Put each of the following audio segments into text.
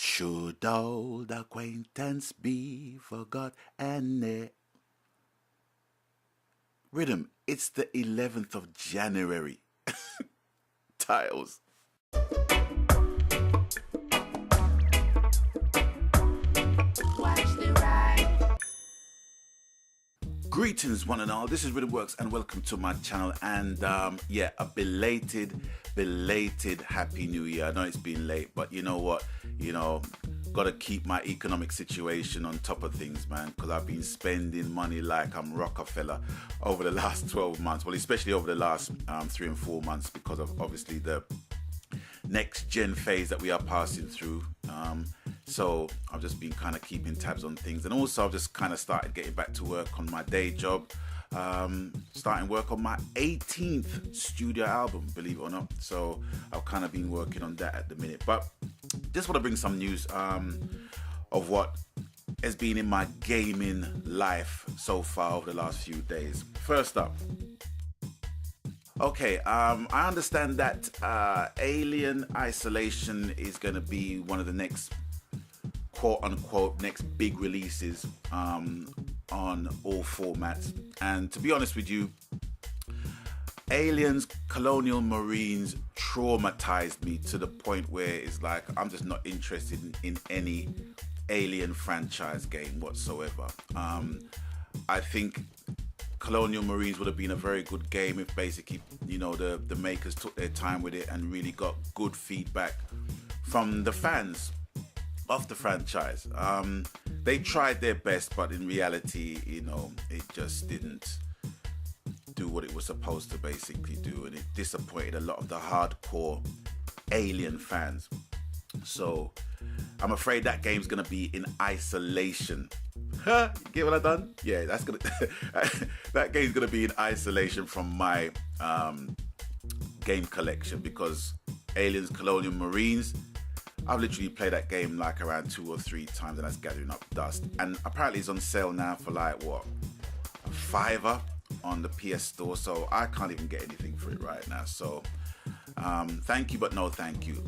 Should old acquaintance be forgot and Riddim, it's the 11th of January. Tiles. Greetings one and all, this is Riddim Works and welcome to my channel, and yeah, a belated Happy New Year. I know it's been late, but you know what, gotta keep my economic situation on top of things, man, because I've been spending money like I'm Rockefeller over the last 12 months, well, especially over the last 3 and 4 months, because of obviously the next gen phase that we are passing through. So I've just been kind of keeping tabs on things, and also I've just kind of started getting back to work on my day job, starting work on my 18th studio album, believe it or not. So I've kind of been working on that at the minute, but just want to bring some news of what has been in my gaming life so far over the last few days. First up, okay, I understand that Alien Isolation is going to be one of the next quote-unquote next big releases on all formats. And to be honest with you, Aliens Colonial Marines traumatized me to the point where it's like I'm just not interested in any Alien franchise game whatsoever. I think Colonial Marines would have been a very good game if basically, the makers took their time with it and really got good feedback from the fans of the franchise. They tried their best, but in reality, it just didn't do what it was supposed to basically do, and it disappointed a lot of the hardcore Alien fans. So I'm afraid that game's gonna be in isolation. You get what I done? Yeah, that's gonna that game's gonna be in isolation from my game collection, because Aliens Colonial Marines, I've literally played that game like around 2 or 3 times, and that's gathering up dust. And apparently it's on sale now for like what, $5 on the PS Store, so I can't even get anything for it right now. So thank you, but no thank you.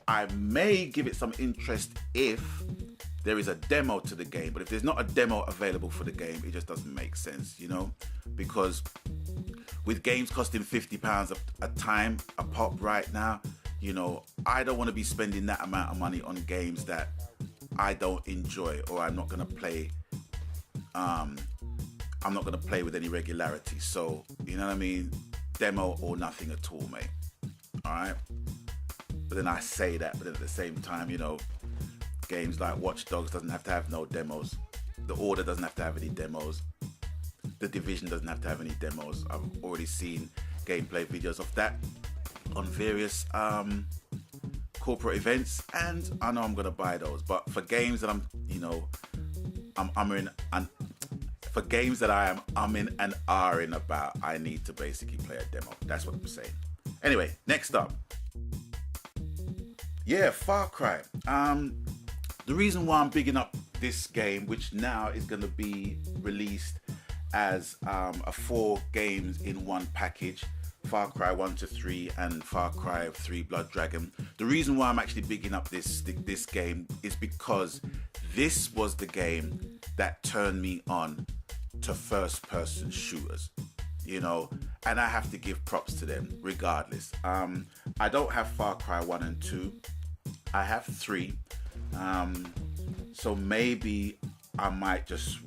I may give it some interest if there is a demo to the game, but if there's not a demo available for the game, it just doesn't make sense, because with games costing £50 a time a pop right now, I don't want to be spending that amount of money on games that I don't enjoy, or I'm not going to play. I'm not going to play with any regularity. So, you know what I mean? Demo or nothing at all, mate. All right. But then I say that, but then at the same time, games like Watch Dogs doesn't have to have no demos. The Order doesn't have to have any demos. The Division doesn't have to have any demos. I've already seen gameplay videos of that on various corporate events, and I know I'm gonna buy those. But for games that I'm in and ahhing about, I need to basically play a demo. That's what I'm saying. Anyway, next up, yeah, Far Cry. The reason why I'm bigging up this game, which now is gonna be released as a 4 games in one package, Far Cry 1 to 3 and Far Cry 3 Blood Dragon. The reason why I'm actually bigging up this game is because this was the game that turned me on to first person shooters, and I have to give props to them regardless. I don't have Far Cry 1 and 2. I have 3. So maybe I might just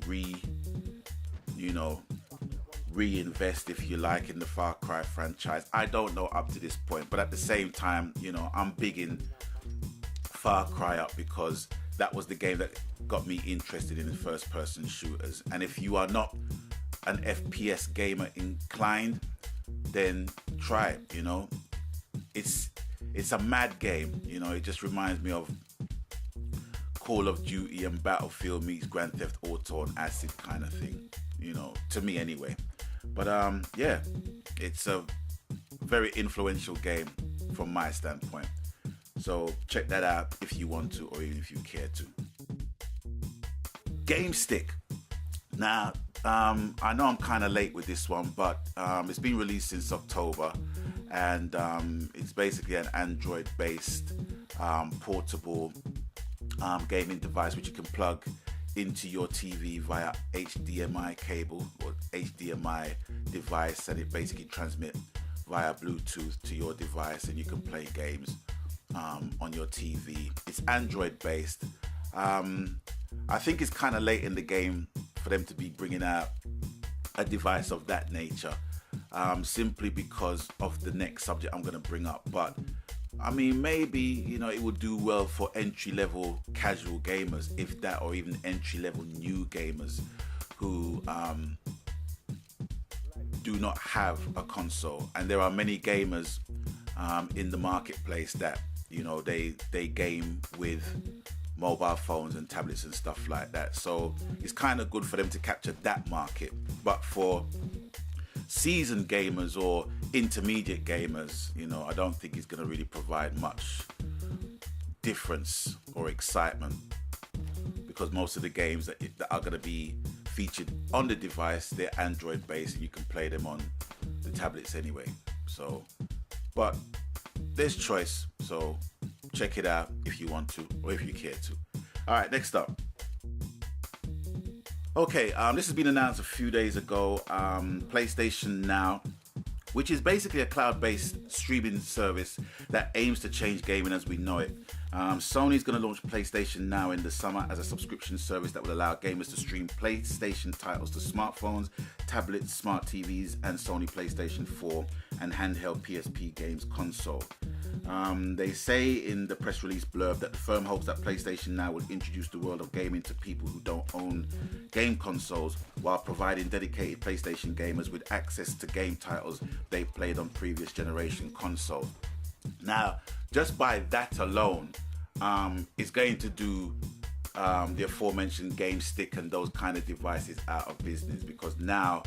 reinvest, if you like, in the Far Cry franchise. I don't know up to this point, but at the same time, I'm bigging Far Cry up because that was the game that got me interested in the first person shooters. And if you are not an FPS gamer inclined, then try it. It's a mad game. It just reminds me of Call of Duty and Battlefield meets Grand Theft Auto on acid kind of thing, to me anyway. But yeah, it's a very influential game from my standpoint. So check that out if you want to, or even if you care to. Gamestick. Now, I know I'm kind of late with this one, but it's been released since October, and it's basically an Android-based portable gaming device which you can plug into your TV via HDMI cable or HDMI device, and it basically transmits via Bluetooth to your device, and you can play games on your TV. It's Android based. I think it's kind of late in the game for them to be bringing out a device of that nature, simply because of the next subject I'm going to bring up. But I mean, maybe, it would do well for entry-level casual gamers, if that, or even entry-level new gamers who do not have a console. And there are many gamers in the marketplace that, they game with mobile phones and tablets and stuff like that. So it's kind of good for them to capture that market. But for seasoned gamers or intermediate gamers, I don't think it's going to really provide much difference or excitement, because most of the games that are going to be featured on the device, they're Android based and you can play them on the tablets anyway. So, but there's choice, so check it out if you want to or if you care to. All right, next up. Okay, this has been announced a few days ago. PlayStation Now, which is basically a cloud-based streaming service that aims to change gaming as we know it. Sony's going to launch PlayStation Now in the summer as a subscription service that will allow gamers to stream PlayStation titles to smartphones, tablets, smart TVs, and Sony PlayStation 4 and handheld PSP games console. They say in the press release blurb that the firm hopes that PlayStation Now will introduce the world of gaming to people who don't own game consoles, while providing dedicated PlayStation gamers with access to game titles they played on previous generation consoles. Now, just by that alone, it's going to do the aforementioned Gamestick and those kind of devices out of business, because now,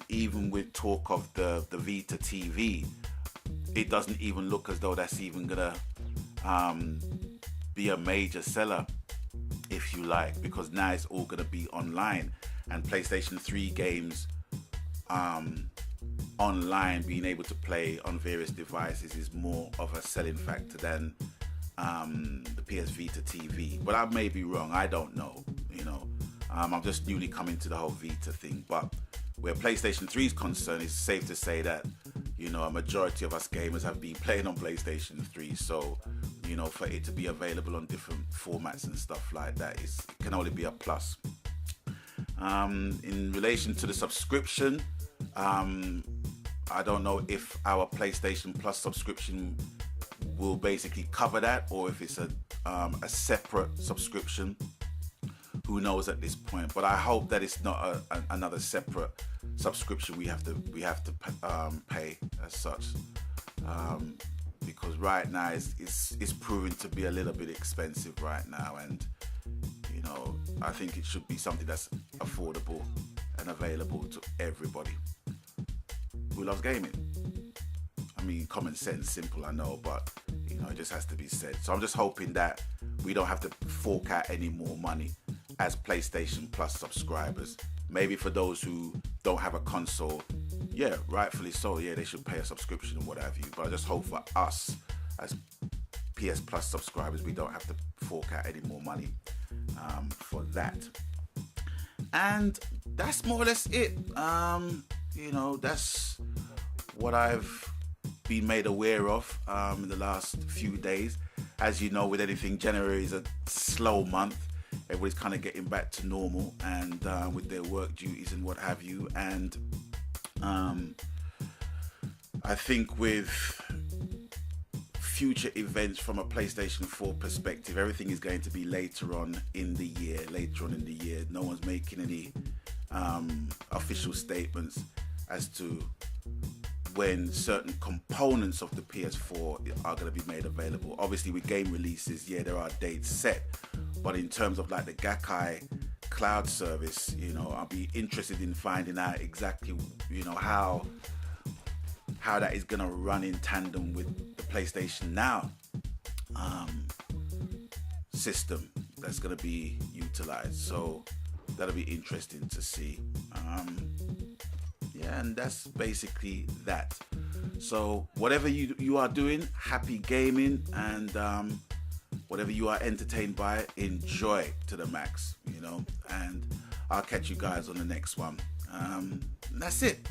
even with talk of the Vita TV, it doesn't even look as though that's even gonna be a major seller, if you like, because now it's all gonna be online, and PlayStation 3 games online, being able to play on various devices, is more of a selling factor than the PS Vita TV. But I may be wrong, I don't know, I'm just newly coming to the whole Vita thing. But where PlayStation 3 is concerned, it's safe to say that a majority of us gamers have been playing on PlayStation 3. So for it to be available on different formats and stuff like that, it can only be a plus. In relation to the subscription, I don't know if our PlayStation Plus subscription will basically cover that, or if it's a separate subscription. Who knows at this point? But I hope that it's not another separate subscription we have to pay as such, because right now it's proving to be a little bit expensive right now, and I think it should be something that's affordable and available to everybody who loves gaming. I mean, common sense, simple, I know, but it just has to be said. So I'm just hoping that we don't have to fork out any more money as PlayStation Plus subscribers. Maybe for those who don't have a console, yeah, rightfully so, yeah, they should pay a subscription or what have you. But I just hope for us as PS Plus subscribers, we don't have to fork out any more money for that. And that's more or less it. That's what I've been made aware of in the last few days. As you know, with anything, January is a slow month. Everybody's kind of getting back to normal and with their work duties and what have you. And I think with future events from a PlayStation 4 perspective, everything is going to be later on in the year. No one's making any official statements as to when certain components of the PS4 are going to be made available. Obviously with game releases, yeah, there are dates set, but in terms of like the Gakkai cloud service, I'll be interested in finding out exactly, how that is going to run in tandem with the PlayStation Now system that's going to be utilized. So that'll be interesting to see. And that's basically that. So whatever you are doing, happy gaming, and whatever you are entertained by, enjoy to the max, you know. And I'll catch you guys on the next one. That's it.